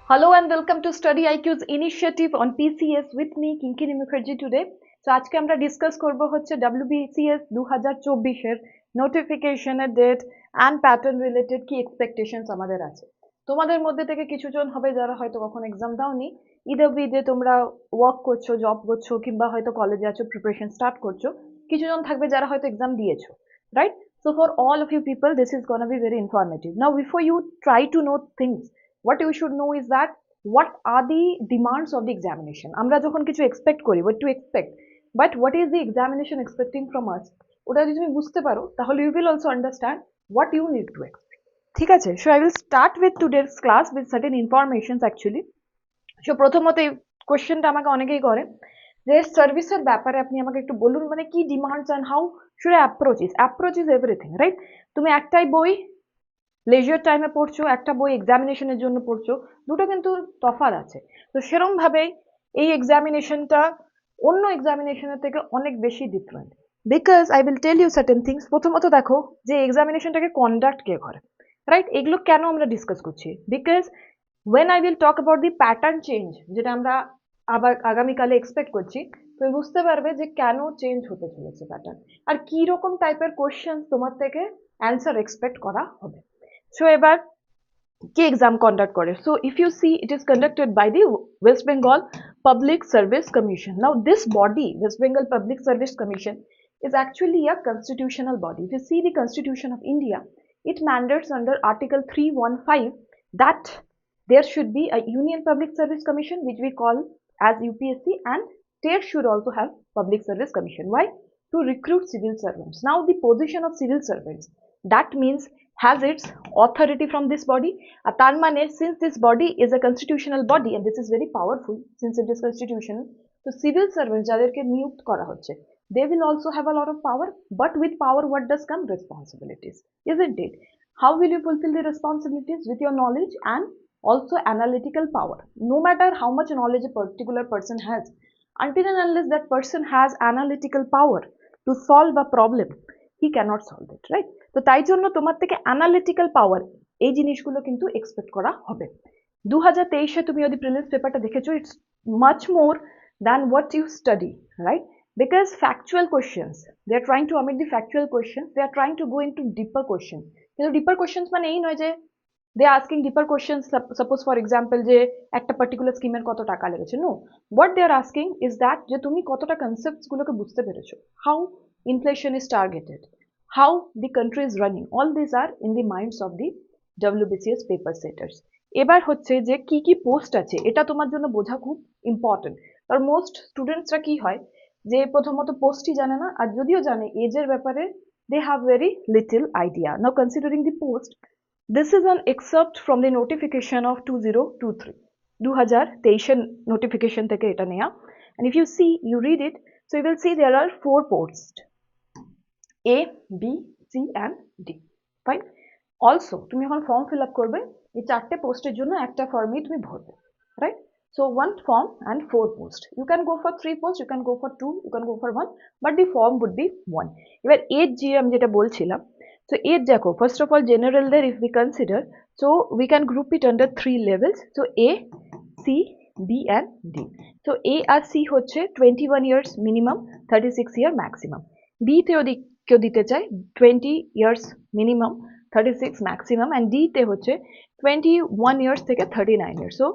Hello and welcome to StudyIQ's initiative on PCS with me, Kinkini Mukherjee today. So আজকে আমরা discuss করব হচ্ছে WBCS 2024 এর নোটিফিকেশনের ডেট অ্যান্ড প্যাটার্ন রিলেটেড কি এক্সপেকটেশনস আমাদের আছে। তোমাদের মধ্যে থেকে কিছু জন হবে যারা হয়তো কখনো এক্সাম দাওনি, ইদার বি যে তোমরা ওয়ার্ক করছো, জব করছো কিংবা হয়তো কলেজে আছো, প্রিপারেশন স্টার্ট করছো। কিছু জন থাকবে যারা হয়তো এক্সাম দিয়েছো, right? So for all of you people, this is gonna be very informative. Now before you try to know things, what you should know is that what are the demands of the examination. আমরা যখন কিছু expect করি, what to expect, but what is the examination expecting from us, ওটা যদি তুমি বুঝতে পারো তাহলে you will also understand what you need to expect. ঠিক আছে? So I will start with today's class with certain informations actually. So প্রথমত এই কোশ্চেনটা আমাকে অনেকেই করে যে সার্ভিসের ব্যাপারে আপনি আমাকে একটু বলুন, মানে কি demands and how should I approach is everything, right? তুমি একটাই বই লেজার টাইমে পড়ছো, একটা বই এক্সামিনেশনের জন্য পড়ছো, দুটো কিন্তু তফাৎ আছে। তো সেরকম ভাবে এই এক্সামিনেশনটা অন্য এক্সামিনেশনের থেকে অনেক বেশি different, because I will tell you certain things. প্রথমত দেখো যে এক্সামিনেশনটাকে কন্ডাক্ট কে করে, রাইট? এগুলো কেন আমরা ডিসকাস করছি, because when I will talk about the pattern change, যেটা আমরা আবার আগামীকালে এক্সপেক্ট করছি, তুমি বুঝতে পারবে যে কেন চেঞ্জ হতে চলেছে প্যাটার্ন, আর কি রকম টাইপের কোশ্চেন তোমার থেকে অ্যান্সার এক্সপেক্ট করা হবে। সো এবার কি এক্সাম কন্ডাক্ট করে? So if you see, it is conducted by the West Bengal Public Service Commission. Now this body, West Bengal Public Service Commission, is actually a constitutional body. If you see the Constitution of India, it mandates under Article 315 that there should be a Union Public Service Commission, which we call as UPSC, and state should also have Public Service Commission. Why? To recruit civil servants. Now the position of civil servants, that means has its authority from this body. তার মানে since this body is a constitutional body and this is very powerful since it is constitutional, so civil servants যাদেরকে নিযুক্ত করা হচ্ছে, they will also have a lot of power, but with power what does come? Responsibilities, isn't it? How will you fulfill the responsibilities? With your knowledge and also analytical power. No matter how much knowledge a particular person has, until and unless that person has analytical power to solve a problem, he cannot solve it, right? তো তাই জন্য তোমার থেকে analytical পাওয়ার, এই জিনিসগুলো কিন্তু expect করা হবে। 2023-এ তুমি যদি প্রিলিমস পেপারটা দেখেছো, it's much more than what you study, right? Because factual questions, they are trying to omit the factual questions, they are trying to go into deeper questions. কিন্তু deeper questions মানে এই নয় যে they are asking deeper questions, suppose for example যে একটা particular স্কিমের কত টাকা লেগেছে, no, what they are asking is that যে তুমি কতটা কনসেপ্টস গুলোকে বুঝতে পেরেছো, how inflation is targeted, how the country is running, all these are in the minds of the WBCS paper setters. এবার হচ্ছে যে কি কি পোস্ট আছে, এটা তোমার জন্য বোঝা খুব ইম্পর্টেন্ট। আর মোস্ট স্টুডেন্টসরা কি হয় যে প্রথমত পোস্টই জানে না, আর যদিও জানে এজের ব্যাপারে they have very little idea. Now considering the post, this is an excerpt from the notification of 2023, 2023 notification থেকে এটা নেয়া, and if you see, you read it, so you will see there are 4 posts, A, B, C and D. Fine. Also তুমি যখন form fill up করবে, এই 4টে পোস্টের জন্য একটা ফর্মই তুমি ভরবে, right? So 1 form and 4 posts. You can go for 3 posts, you can go for 2, you can go for 1, but the form would be 1. এবার এজ যে আমি যেটা বলছিলাম, so এজ দেখো, first of all general there if we consider, so we can group it under 3 levels, so A, C, B and D. So A আর C হচ্ছে 21 years minimum, 36 year maximum. B তে যদি কেউ দিতে চায় 20 years minimum, 36 maximum, and D তে হচ্ছে 21 years থেকে 39 years. So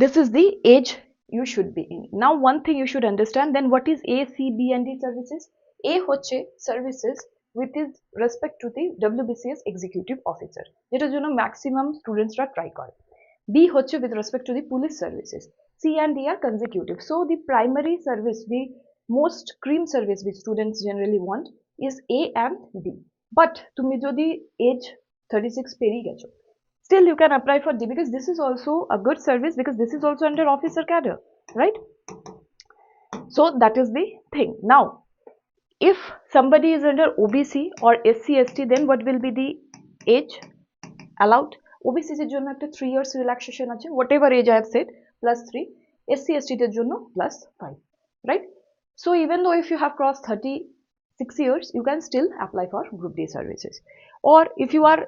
this is the age you should be in. Now one thing you should understand, then what is A, C, B and D services? A হচ্ছে services with respect to the WBCS executive officer, যেটার জন্য maximum স্টুডেন্টসরা try করে। B হচ্ছে with respect to the police services. C and D are consecutive. So the primary service, the most cream service which students generally want is A and D. But তুমি যদি age 36 পেরিয়ে গেছো, still you can apply for D, because this is also a good service, because this is also under officer cadre, right? So that is the thing. Now if somebody is under OBC or SC ST, then what will be the age allowed? OBC এর জন্য একটা 3 years relaxation আছে, whatever age I have said, plus 3, SC ST এর জন্য plus 5, right? So even though if you have crossed 36 years, you can still apply for group D services. Or if you are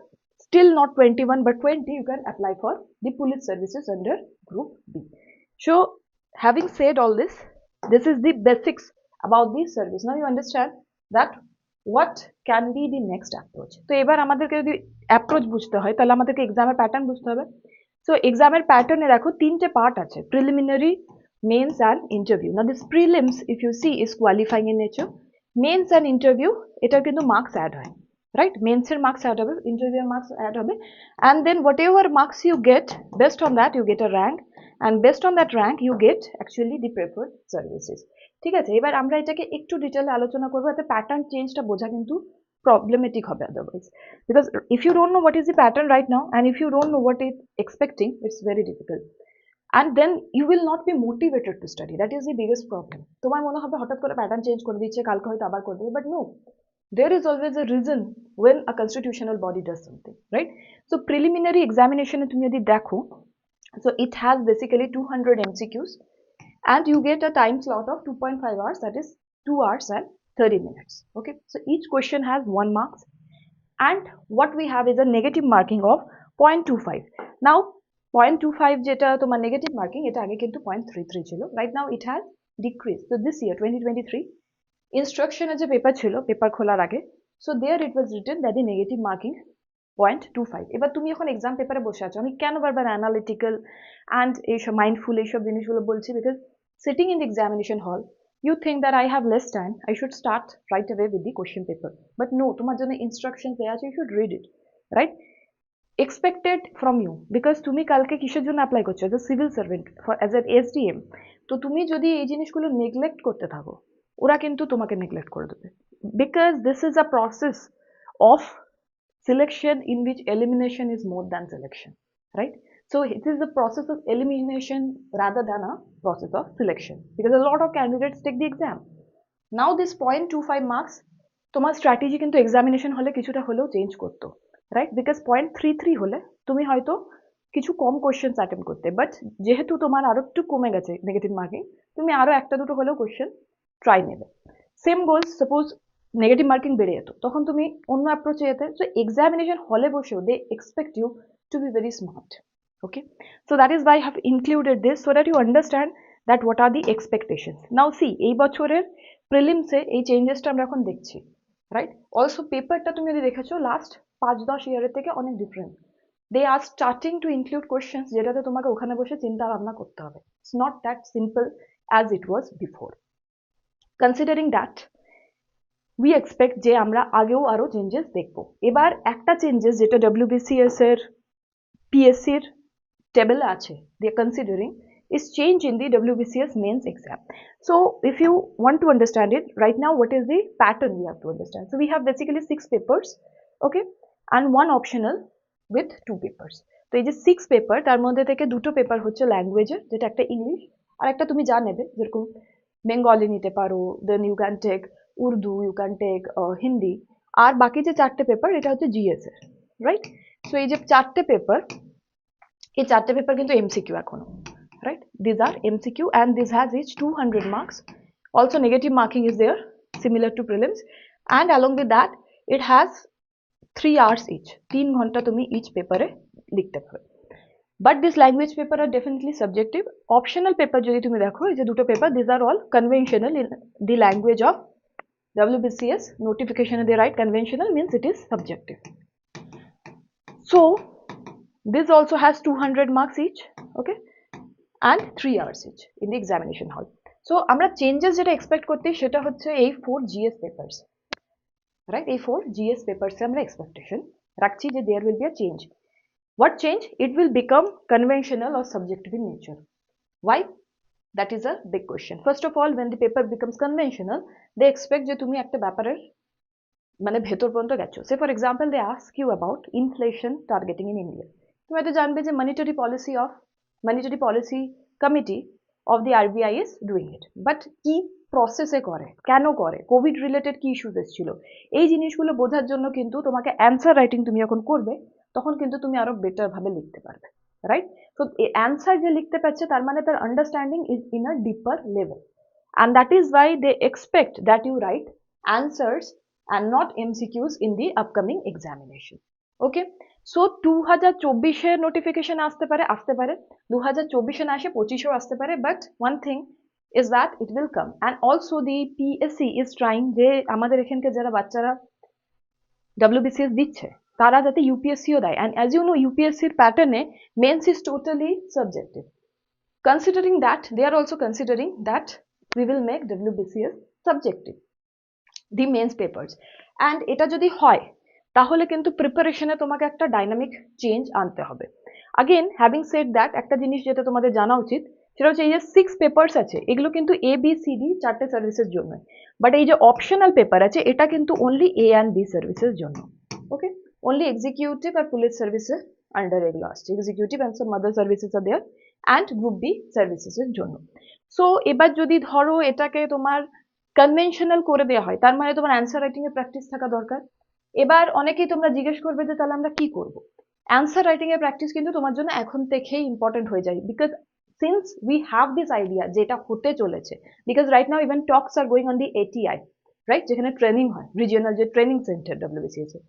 still not 21 but 20, you can apply for the police services under group B. So having said all this, this is the basics about the service. Now you understand that what can be the next approach. তো এবার আমাদেরকে যদি approach বুঝতে হয় তাহলে আমাদেরকে এক্সামের pattern বুঝতে হবে। সো এক্সামের প্যাটার্নে দেখো তিনটে পার্ট আছে, প্রিলিমিনারি, মেন্স অ্যান্ড ইন্টারভিউ। না this prelims if you see is qualifying in nature, mains and interview এটার কিন্তু মার্কস অ্যাড হয়, right? মেন্সের মার্কস অ্যাড হবে, ইন্টারভিউর মার্কস অ্যাড হবে, and then whatever marks you get, based on that you get a rank, and based on that rank you get actually the preferred services. ঠিক আছে, এবার আমরা এটাকে একটু ডিটেইলে আলোচনা করবো, এতে প্যাটার্ন চেঞ্জটা বোঝা কিন্তু problematic হবে otherwise, because if you don't know what is the pattern right now and if you don't know what is expecting, it's very difficult, and then you will not be motivated to study. That is the biggest problem. তোমার মনে হবে হঠাৎ করে pattern change করে দিচ্ছে, কালকে হয়তো আবার করে দেবে, but no, there is always a reason when a constitutional body does something, right? So preliminary examination তুমি যদি দেখো, so it has basically 200 MCQs and you get a time slot of 2.5 hours, that is 2 hours and 30 minutes. Okay, so each question has 1 marks, and what we have is a negative marking of 0.25. Now 0.25 যেটা তোমার negative marking, এটা আগে কিন্তু 0.33 ছিল, right now it has decreased. So this year 2023 ইনস্ট্রাকশনে যে paper ছিল, paper খোলার আগে, so there it was written that the negative marking 0.25. এবার তুমি যখন এক্সাম পেপারে বসে আছো, আমি কেন বারবার অ্যানালিটিক্যাল অ্যান্ড এইসব মাইন্ডফুল এইসব জিনিসগুলো বলছি, because sitting in the examination hall you think that I have less time, I should start right away with the question paper, but no, তোমার জন্য ইনস্ট্রাকশন দেয়া আছে, you should read it, right? Expected from you, because তুমি কালকে কিসের জন্য apply করছো, as a civil servant, for as an SDM, তো তুমি যদি এই জিনিসগুলো নেগলেক্ট করতে থাকো, ওরা কিন্তু তোমাকে নেগলেক্ট করে দেবে, because this is a process of selection in which elimination is more than selection, right? So it is the process of elimination rather than a process of selection, because a lot of candidates take the exam. Now this 0.25 marks তোমার strategy কিন্তু examination হলে কিছুটা হলেও change করতো, right? Because 0.33 হলে তুমি হয়তো কিছু কম কোয়েশ্চেন্স অ্যাটেম্প করতে, বাট যেহেতু তোমার আরো একটু কমে গেছে নেগেটিভ মার্কিং, তুমি আরো একটা দুটো হলেও কোয়েশ্চেন ট্রাই নেবে। Same goals, suppose negative marking বেড়ে যেত, তখন তুমি অন্য অ্যাপ্রোচে যেতে। সো এক্সামিনেশন হলে বসেও they expect you to be very smart, okay? So that is why I have included this, so that you understand that what are the expectations. Now see, এই বছরের প্রিলিমসে এই চেঞ্জেসটা আমরা এখন দেখছি, রাইট? অলসো পেপারটা তুমি যদি দেখেছো লাস্ট 5-10 ইয়ারের থেকে অনেক different. They are starting to include questions যেটাতে তোমাকে ওখানে বসে চিন্তা ভাবনা করতে হবে। It's not that simple as it was before. Considering that, we expect যে আমরা আগেও আরো চেঞ্জেস দেখবো। এবার একটা চেঞ্জেস যেটা WBCS এর PSC-র টেবিলে আছে, they are considering, is change in the WBCS mains exam. So if you want to understand it right now, what is the pattern we have to understand? So we have basically 6 papers, okay, and 1 optional with 2 papers. তো এই যে 6 paper, তার মধ্যে থেকে দুটো paper হচ্ছে ল্যাঙ্গুয়েজের, যেটা একটা ইংলিশ আর একটা তুমি যা নেবে, যেরকম বেঙ্গলি নিতে পারো, then you can take Urdu, you can take Hindi, আর বাকি যে 4টে পেপার এটা হচ্ছে GS এর, রাইট? সো এই যে 4টে পেপার, এই 4টে পেপার কিন্তু MCQ এখনো, right? These are MCQ and this has each 200 marks. Also negative marking is there, similar to prelims, and along with that it has 3 hours each, 3 ঘন্টা তুমি each paper এ লিখতে পারবে। But this language paper are definitely subjective. Optional paper যদি তুমি দেখো, এই যে দুটো paper, these are all conventional in the language of WBCS notification. They write conventional means it is subjective. So this also has 200 marks each, okay, and 3 hours each in the examination hall. So আমরা changes যেটা expect করতে, সেটা হচ্ছে এই 4 GS papers, right? এই 4 GS papers আমরা expectation রাখছি যে there will be a change. What change? It will become conventional or subjective in nature. Why? That is a big question. First of all, when the paper becomes conventional, they expect যে তুমি একটা ব্যাপারের মানে ভেতর পর্যন্ত গেছো। Say for example, they ask you about inflation targeting in India. তুমি হয়তো জানবে যে monetary policy committee of the RBI is doing it, but কি প্রসেসে করে, কেন করে, কোভিড রিলেটেড কি ইস্যুস এসেছিল, এই জিনিসগুলো বোঝার জন্য কিন্তু তোমাকে অ্যান্সার রাইটিং তুমি যখন করবে, তখন কিন্তু তুমি আরো বেটার ভাবে লিখতে পারবে, রাইট? তো অ্যান্সার যে লিখতে পারছে, তার মানে তার understanding is in a deeper level, and that is why they expect that you write answers and not MCQs in the upcoming examination, okay? So 2024 notification আসতে পারে 2024 না আসে 25 আসতে পারে, but one thing is that it will come. And also the PSC is trying যে আমাদের এখানকার যারা বাচ্চারা WBCS দিচ্ছে তারা যাতে ইউপিএসসিও দেয়। and as you know ইউপিএসসির প্যাটার্নে men's is totally subjective. Considering that, they are also considering that we will make WBCS subjective, the mains papers. and এটা যদি হয় তাহলে কিন্তু প্রিপারেশনে তোমাকে একটা ডাইনামিক চেঞ্জ আনতে হবে। আগেন হ্যাভিং সেড দ্যাট, একটা জিনিস যেটা তোমাদের জানা উচিত সেটা হচ্ছে এই যে 6 পেপারস আছে এগুলো কিন্তু ABCD 4টে সার্ভিসের জন্য, বাট এই যে অপশনাল পেপার আছে এটা কিন্তু অনলি A and B সার্ভিসের জন্য। ওকে, অনলি এক্সিকিউটিভ আর পুলিশ সার্ভিসের আন্ডার এগুলো আসছে, executive and some other services are there, and group B সার্ভিসেসের জন্য। সো এবার যদি ধরো এটাকে তোমার কনভেনশনাল করে দেওয়া হয় তার মানে তোমার অ্যান্সার রাইটিং এর প্র্যাকটিস থাকা দরকার। এবার অনেকেই তোমরা জিজ্ঞেস করবে যে তাহলে আমরা কি করব। অ্যান্সার রাইটিং এর প্র্যাকটিস কিন্তু তোমার জন্য এখন থেকেই ইম্পর্টেন্ট হয়ে যায়, because since we have this idea যেটা হতে চলেছে, because right now even talks are going on the ATI, right, যেখানে ট্রেনিং হয়, রিজিওনাল যে ট্রেনিং সেন্টার WBCS এর।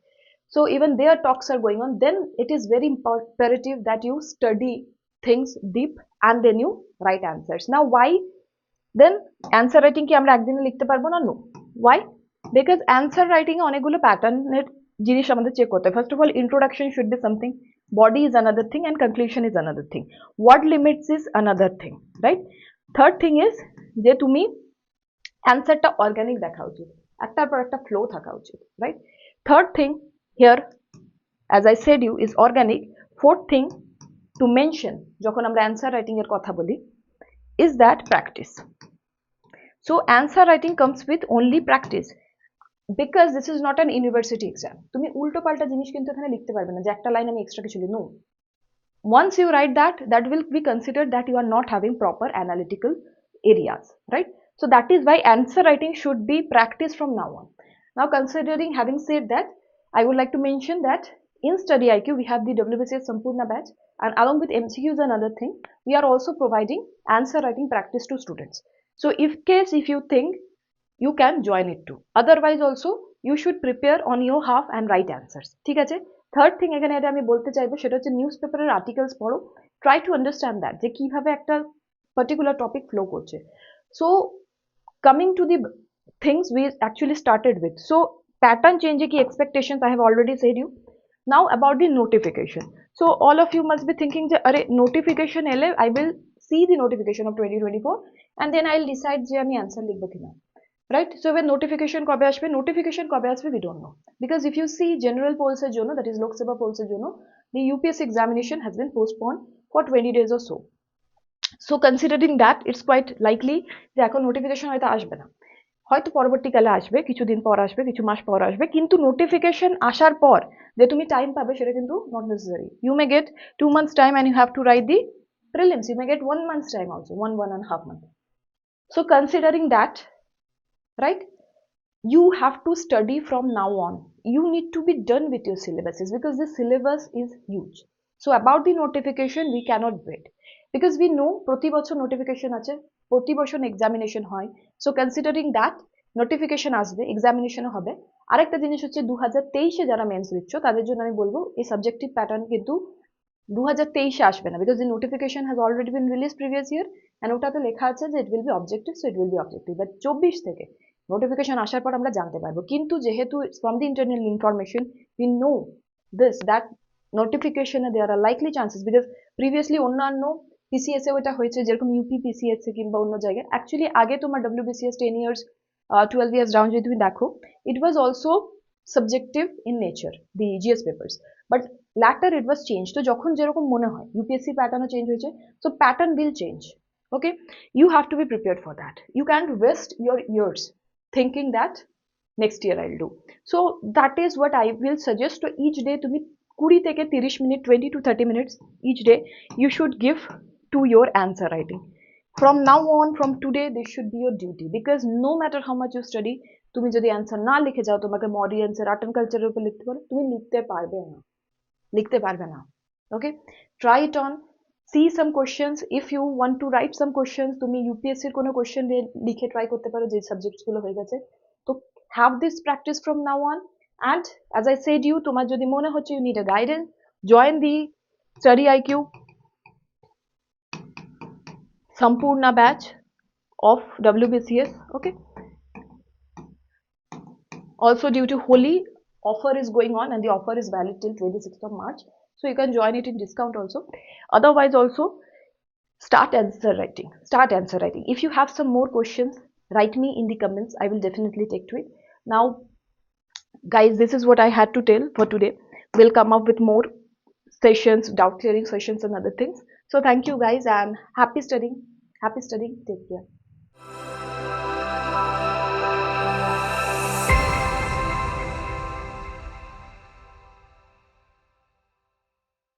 So even their talks are going on, then it is very imperative that you study things deep and then you write answers. Now why then answer writing কি আমরা একদিনে লিখতে পারবো না? No. Why? Because answer writing এ অনেকগুলো প্যাটার্নের জিনিস আমাদের চেক করতে হয়। First of all introduction should be something, body is another thing and conclusion is another thing, word limits is another thing, right? Third thing is যে তুমি অ্যান্সারটা organic দেখা উচিত, একটার পর একটা ফ্লো থাকা উচিত, right? Third thing here as I said you is organic. Fourth thing to mention যখন আমরা অ্যান্সার রাইটিং এর কথা বলি is that practice. So answer writing comes with only practice, because this is not an university exam. তুমি উল্টো পাল্টা জিনিস কিন্তু এখানে লিখতে পারবে না যে একটা লাইন আমি এক্সট্রা কিছু লিখি, no. Once you write that, that will be considered that you are not having proper analytical areas, right? So that is why answer writing should be practiced from now on. Now considering, having said that, I would like to mention that in StudyIQ we have the WBCS Sampurna batch, and along with MCQs and other thing, we are also providing answer writing practice to students. So if you think you can join it too, otherwise also you should prepare on your half and write answers, ঠিক আছে? Third thing এখানে এটা আমি বলতে চাইবো সেটা হচ্ছে news পেপারের আর্টিকেলস পড়ো, ট্রাই টু আন্ডারস্ট্যান্ড দ্যাট যে কিভাবে একটা পার্টিকুলার টপিক ফ্লো করছে। So coming to the things we actually started with, so pattern চেঞ্জে কি expectations I have already said you. Now about the notification, so all of you must be thinking যে আরে notification এলে I will see the notification of 2024 and then I will decide যে আমি answer লিখবো কিনা, right? So when notification কবে আসবে, we don't know, because if you see general polls এর জন্য, that is Lok Sabha polls এর জন্য, the UPSC examination has been postponed for 20 days or so. So considering that, it's quite likely যে এখন notification হয়তো আসবে না, হয়তো পরবর্তীকালে আসবে, কিছুদিন পর আসবে, কিছু মাস পর আসবে, কিন্তু নোটিফিকেশন আসার পর যে তুমি টাইম পাবে সেটা কিন্তু not necessary. You may get 2 months time and you have to write the prelims. You may get 1 month's time also, 1.5 months. So considering that, right, you have to study from now on. You need to be done with your syllabuses because the syllabus is huge. So about the notification we cannot wait, because we know প্রতি বছর notification আছে, প্রতি বছর examination হয়। So considering that notification আসবে, এক্সামিনেশনও হবে। আরেকটা জিনিস হচ্ছে 2023-এ যারা মেন্স দিচ্ছ তাদের জন্য আমি বলবো এই সাবজেক্টিভ প্যাটার্ন কিন্তু 2023-এ আসবে না, because the notification has already been released previous year and ওটাতে লেখা আছে যে it will be objective, so it will be objective, but 24 থেকে নোটিফিকেশন আসার পর আমরা জানতে পারবো। কিন্তু যেহেতু from the internal information we know this that notification there are likely chances, because previously অন্যান্য PCS এ ওটা হয়েছে, যেরকম ইউপি PCS এ কিংবা অন্য জায়গায়, অ্যাকচুয়ালি আগে তোমার WBCS 10 years 12 years down যদি তুমি দেখো, it was also subjective in nature, the GS papers, but later it was changed. তো যখন যেরকম মনে হয়, UPSC প্যাটার্নও চেঞ্জ হয়েছে, so pattern will change. Okay, you have to be prepared for that. You can't waste your years thinking that next year I'll do. So that is what I will suggest. To each day তুমি 20 থেকে 30 minute, 20 to 30 minutes each day you should give to your answer writing. From now on, from today, this should be your duty, because no matter how much you study, তুমি যদি answer না লিখে যাও, তোমাকে মডি answer, art and কালচারের উপর লিখতে বলো, তুমি লিখতে পারবে না। Okay, try it on, see some questions. If you want to write some questions, তুমি UPSC এর কোনো কোশ্চেন লিখে ট্রাই করতে পারো যে সাবজেক্টস গুলো হয়ে গেছে। তো have this practice from now on, and as I said you, তোমার যদি মনে হচ্ছে you need a guidance, Join the StudyIQ Sampurna batch of WBCS. Okay. Also, due to Holi, offer is going on and the offer is valid till 26th of March. So you can join it in discount also. Otherwise, also start answer writing. Start answer writing. If you have some more questions, write me in the comments. I will definitely take to it. Now, guys, this is what I had to tell for today. We'll come up with more sessions, doubt clearing sessions, and other things. So thank you, guys, and happy studying. Happy studying. Take care.